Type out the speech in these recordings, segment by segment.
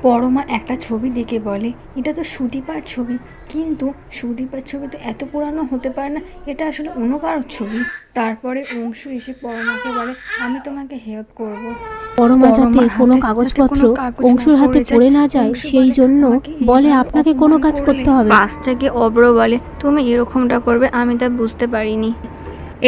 পরমা একটা ছবি দেখে বলে, এটা তো সুদীপার ছবি, কিন্তু সুদীপার ছবি তো এত পুরানো হতে পারে না, এটা আসলে অন্য কারোর ছবি। তারপরে অংশু এসে পরমাকে বলে, আমি তোমাকে হেল্প করব। পরমা যাতে কোনো কাগজপত্র অংশুর হাতে পড়ে না যায় সেই জন্য বলে আপনাকে কোনো কাজ করতে হবে। পাশ থেকে অব্র বলে, তুমি এরকমটা করবে আমি তা বুঝতে পারিনি।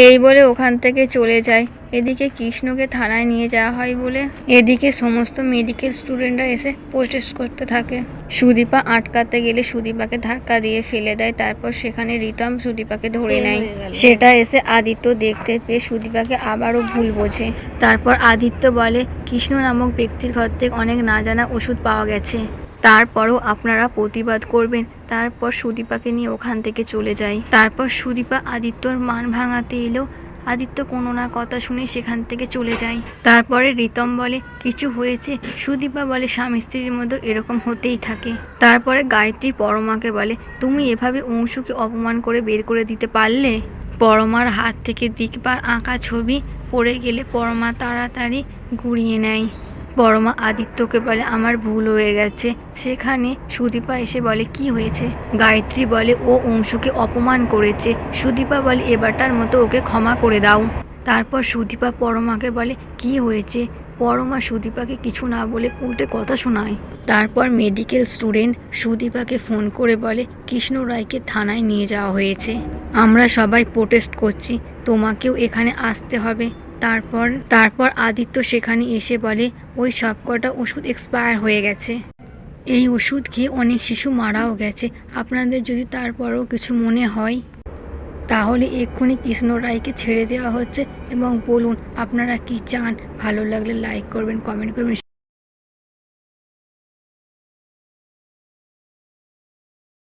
এই বলে ওখান থেকে চলে যায়। এদিকে কৃষ্ণকে থানায় নিয়ে যাওয়া হয় বলে এদিকে সমস্ত মেডিকেল স্টুডেন্টরা এসে প্রোটেস্ট করতে থাকে। সুদীপা আটকাতে গেলে সুদীপাকে ধাক্কা দিয়ে ফেলে দেয়। তারপর সেখানে রিতম সুদীপাকে ধরে নেয়। সেটা এসে আদিত্য দেখতে পেয়ে সুদীপাকে আবারও ভুল বোঝে। তারপর আদিত্য বলে, কৃষ্ণ নামক ব্যক্তির ঘর থেকে অনেক না জানা ওষুধ পাওয়া গেছে, তারপরও আপনারা প্রতিবাদ করবেন। তারপর সুদীপাকে নিয়ে ওখান থেকে চলে যায়। তারপর সুদীপা আদিত্যর মান ভাঙাতে এলেও আদিত্য কোনো না কথা শুনে সেখান থেকে চলে যায়। তারপরে রিতম বলে, কিছু হয়েছে? সুদীপা বলে, স্বামী স্ত্রীর মধ্যে এরকম হতেই থাকে। তারপরে গায়ত্রী পরমাকে বলে, তুমি এভাবে অংশুকে অপমান করে বের করে দিতে পারলে? পরমার হাত থেকে দিকবার আঁকা ছবি পড়ে গেলে পরমা তাড়াতাড়ি গুড়িয়ে নেয়। পরমা আদিত্যকে বলে, আমার ভুল হয়ে গেছে। সেখানে সুদীপা এসে বলে, কি হয়েছে? গায়ত্রী বলে, ও অংশুকে অপমান করেছে। সুদীপা বলে, এবারটার মতো ওকে ক্ষমা করে দাও। তারপর সুদীপা পরমাকে বলে, কি হয়েছে? পরমা সুদীপাকে কিছু না বলে উল্টে কথা শোনায়। তারপর মেডিকেল স্টুডেন্ট সুদীপাকে ফোন করে বলে, কৃষ্ণ রায়কে থানায় নিয়ে যাওয়া হয়েছে, আমরা সবাই প্রোটেস্ট করছি, তোমাকেও এখানে আসতে হবে। তারপর আদিত্য সেখানে এসে বলে, ওই সবকটা ওষুধ এক্সপায়ার হয়ে গেছে। এই ওষুধ খেয়ে অনেক শিশু মারাও গেছে। আপনাদের যদি তারপরও কিছু মনে হয় তাহলে এক্ষুনি কৃষ্ণ রায়কে ছেড়ে দেওয়া হচ্ছে এবং বলুন আপনারা কি চান। ভালো লাগলে লাইক করবেন, কমেন্ট করবেন।